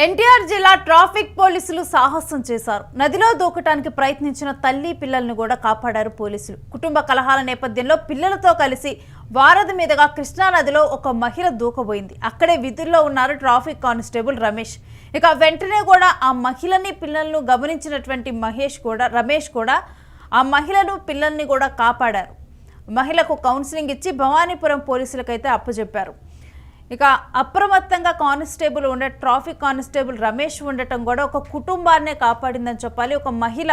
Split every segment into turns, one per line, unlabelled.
ఎన్టీఆర్ జిల్లా ట్రాఫిక్ పోలీసులు సాహసం చేశారు. నదిలో దూకటానికి ప్రయత్నించిన తల్లి పిల్లలను కూడా కాపాడారు పోలీసులు. కుటుంబ కలహాల నేపథ్యంలో పిల్లలతో కలిసి వారధి మీదుగా కృష్ణా నదిలో ఒక మహిళ దూకబోయింది. అక్కడే విధుల్లో ఉన్నారు ట్రాఫిక్ కానిస్టేబుల్ రమేష్. ఇక వెంటనే కూడా ఆ మహిళని పిల్లలను గమనించినటువంటి రమేష్ కూడా ఆ మహిళను పిల్లల్ని కూడా కాపాడారు. మహిళకు కౌన్సిలింగ్ ఇచ్చి భవానీపురం పోలీసులకైతే అప్పచెప్పారు. ఇక అప్రమత్తంగా ట్రాఫిక్ కానిస్టేబుల్ రమేష్ ఉండటం కూడా ఒక కుటుంబాన్నే కాపాడిందని చెప్పాలి. ఒక మహిళ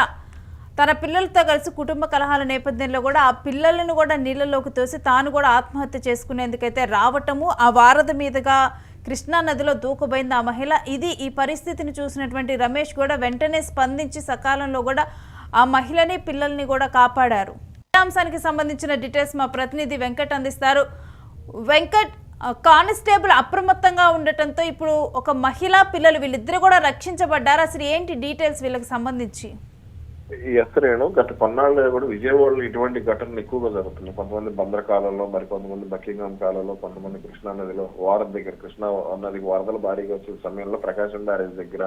తన పిల్లలతో కలిసి కుటుంబ కలహాల నేపథ్యంలో కూడా ఆ పిల్లలను కూడా నీళ్ళలోకి తోసి తాను కూడా ఆత్మహత్య చేసుకునేందుకైతే రావటము, ఆ వారధి మీదుగా కృష్ణా నదిలో దూకుపోయింది ఆ మహిళ. ఈ పరిస్థితిని చూసినటువంటి రమేష్ కూడా వెంటనే స్పందించి సకాలంలో కూడా ఆ మహిళని పిల్లల్ని కూడా కాపాడారు. ఈ అంశానికి సంబంధించిన డీటెయిల్స్ మా ప్రతినిధి వెంకట్ అందిస్తారు. వెంకట్, కానిస్టేబుల్ అప్రమత్తంగా ఉండటంతో ఇప్పుడు ఒక మహిళా పిల్లలు వీళ్ళిద్దరు కూడా రక్షించబడ్డారు. అసలు ఏంటి డీటెయిల్స్ వీళ్ళకి సంబంధించి?
రేణు, గత కొన్నాళ్ళు కూడా విజయవాడలో ఇటువంటి ఘటనలు ఎక్కువగా జరుగుతున్నాయి. కొంతమంది బందర కాలంలో, మరి కొంతమంది బకింగ్హామ్ కాలంలో, కొంతమంది కృష్ణా నదిలో వారధి దగ్గర, కృష్ణా నదికి వరదలు భారీగా వచ్చిన సమయంలో ప్రకాశం బ్యారేజ్ దగ్గర,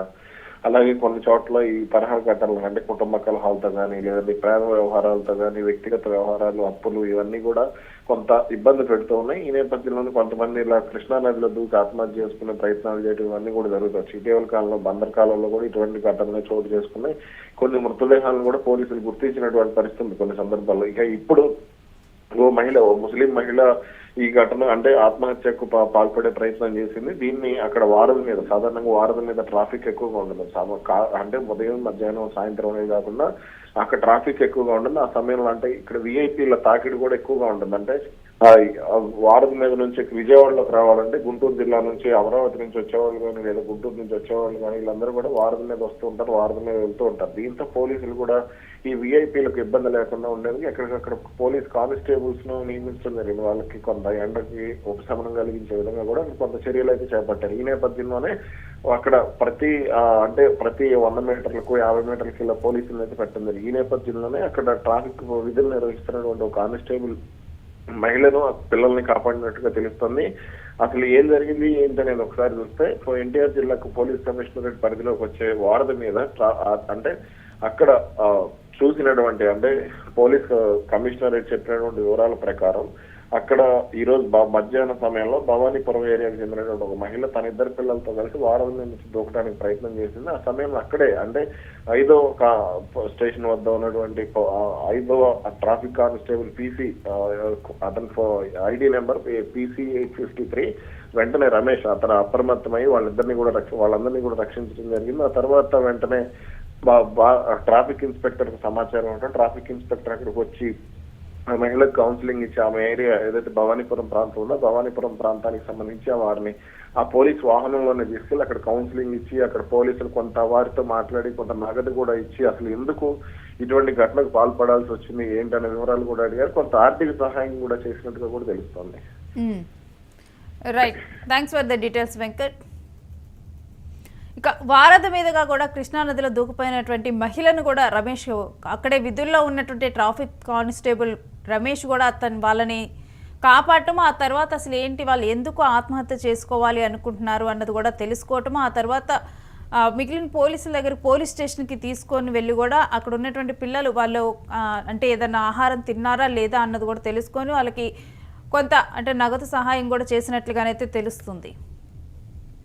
అలాగే కొన్ని చోట్ల ఈ తరహా ఘటనలు అంటే కుటుంబ కలహాలతో కానీ, లేదంటే ప్రేమ వ్యవహారాలతో కానీ, వ్యక్తిగత వ్యవహారాలు, అప్పులు, ఇవన్నీ కూడా కొంత ఇబ్బంది పెడుతూ ఉన్నాయి. ఈ నేపథ్యంలో కొంతమంది ఇలా కృష్ణా నదిలో దూకి ఆత్మహత్య చేసుకునే ప్రయత్నాలు చేయడం ఇవన్నీ కూడా జరుగుతాయి. ఇటీవల కాలంలో బందర్ కాలంలో కూడా ఇటువంటి ఘటనలు చోటు చేసుకున్నాయి. కొన్ని మృతదేహాలను కూడా పోలీసులు గుర్తించినటువంటి పరిస్థితి కొన్ని సందర్భాల్లో. ఇక ఇప్పుడు ఓ ముస్లిం మహిళ ఈ ఘటన అంటే ఆత్మహత్యకు పాల్పడే ప్రయత్నం చేసింది. దీన్ని అక్కడ వారధి మీద, సాధారణంగా వారధి మీద ట్రాఫిక్ ఎక్కువగా ఉంటుంది. అంటే ఉదయం, మధ్యాహ్నం, సాయంత్రం అనేది కాకుండా అక్కడ ట్రాఫిక్ ఎక్కువగా ఉంటుంది. ఆ సమయంలో అంటే ఇక్కడ విఐపీల తాకిడి కూడా ఎక్కువగా ఉంటుంది. అంటే వారధి మీద నుంచి విజయవాడలోకి రావాలంటే గుంటూరు జిల్లా నుంచి, అమరావతి నుంచి వచ్చేవాళ్ళు కానీ, లేదా గుంటూరు నుంచి వచ్చేవాళ్ళు కానీ, వీళ్ళందరూ కూడా వారధి మీద వస్తూ ఉంటారు, వారధి మీద వెళ్తూ ఉంటారు. దీంతో పోలీసులు కూడా ఈ విఐపీలకు ఇబ్బంది లేకుండా ఉండేందుకు ఎక్కడికక్కడ పోలీస్ కానిస్టేబుల్స్ ను నియమించడం జరిగింది. వాళ్ళకి కొంత ఎండకి ఉపశమనం కలిగించే విధంగా కూడా కొంత చర్యలు అయితే చేపట్టారు. ఈ నేపథ్యంలోనే అక్కడ ప్రతి 100 మీటర్లకు 50 మీటర్లకి ఇలా పోలీసులు అయితే పెట్టింది. ఈ నేపథ్యంలోనే అక్కడ ట్రాఫిక్ విధులు నిర్వహిస్తున్నటువంటి ఒక కానిస్టేబుల్ మహిళను, పిల్లల్ని కాపాడినట్టుగా తెలుస్తుంది. అసలు ఏం జరిగింది ఏంటనేది ఒకసారి చూస్తే, ఎన్టీఆర్ జిల్లాకు పోలీస్ కమిషనరేట్ పరిధిలోకి వచ్చే వారధి మీద అంటే అక్కడ చూసినటువంటి అంటే పోలీస్ కమిషనరేట్ చెప్పినటువంటి వివరాల ప్రకారం అక్కడ ఈ రోజు మధ్యాహ్నం సమయంలో భవానీపురం ఏరియాకు చెందినటువంటి ఒక మహిళ తన ఇద్దరు పిల్లలతో కలిసి వారధి నుంచి దూకడానికి ప్రయత్నం చేసింది. ఆ సమయంలో అక్కడే అంటే 5వ స్టేషన్ వద్ద ఉన్నటువంటి 5వ ట్రాఫిక్ కానిస్టేబుల్ పీసీ, అతని ఐడి నెంబర్ PC 853, వెంటనే రమేష్ అతను అప్రమత్తమై వాళ్ళందరినీ కూడా రక్షించడం జరిగింది. ఆ తర్వాత వెంటనే ట్రాఫిక్ ఇన్స్పెక్టర్ కు సమాచారం ఉంటే ట్రాఫిక్ ఇన్స్పెక్టర్ అక్కడికి వచ్చి ఆ మహిళకు కౌన్సిలింగ్ ఇచ్చి ఆమె ఏరియా ఏదైతే భవానీపురం ప్రాంతం ఉందో భవానీపురం ప్రాంతానికి సంబంధించి వారిని ఆ పోలీస్ వాహనంలోనే తీసుకెళ్లి అక్కడ కౌన్సిలింగ్ ఇచ్చి, అక్కడ పోలీసులు కొంత వారితో మాట్లాడి కొంత నగదు కూడా ఇచ్చి అసలు ఎందుకు ఇటువంటి ఘటనకు పాల్పడాల్సి వచ్చింది ఏంటనే వివరాలు కూడా అడిగారు. కొంత ఆర్థిక సహాయం కూడా చేసినట్టుగా కూడా తెలుస్తోంది.
Right, thanks for the details Venkat. ఇక వారధి మీదుగా కూడా కృష్ణానదిలో దూకుపోయినటువంటి మహిళను కూడా రమేష్, అక్కడే విధుల్లో ఉన్నటువంటి ట్రాఫిక్ కానిస్టేబుల్ రమేష్ కూడా వాళ్ళని కాపాడటము, ఆ తర్వాత అసలు ఏంటి, వాళ్ళు ఎందుకు ఆత్మహత్య చేసుకోవాలి అనుకుంటున్నారు అన్నది కూడా తెలుసుకోవటము, ఆ తర్వాత మిగిలిన పోలీసుల దగ్గర పోలీస్ స్టేషన్కి తీసుకొని వెళ్ళి కూడా అక్కడ ఉన్నటువంటి పిల్లలు వాళ్ళు అంటే ఏదైనా ఆహారం తిన్నారా లేదా అన్నది కూడా తెలుసుకొని వాళ్ళకి కొంత అంటే నగదు సహాయం కూడా చేసినట్లుగానైతే తెలుస్తుంది.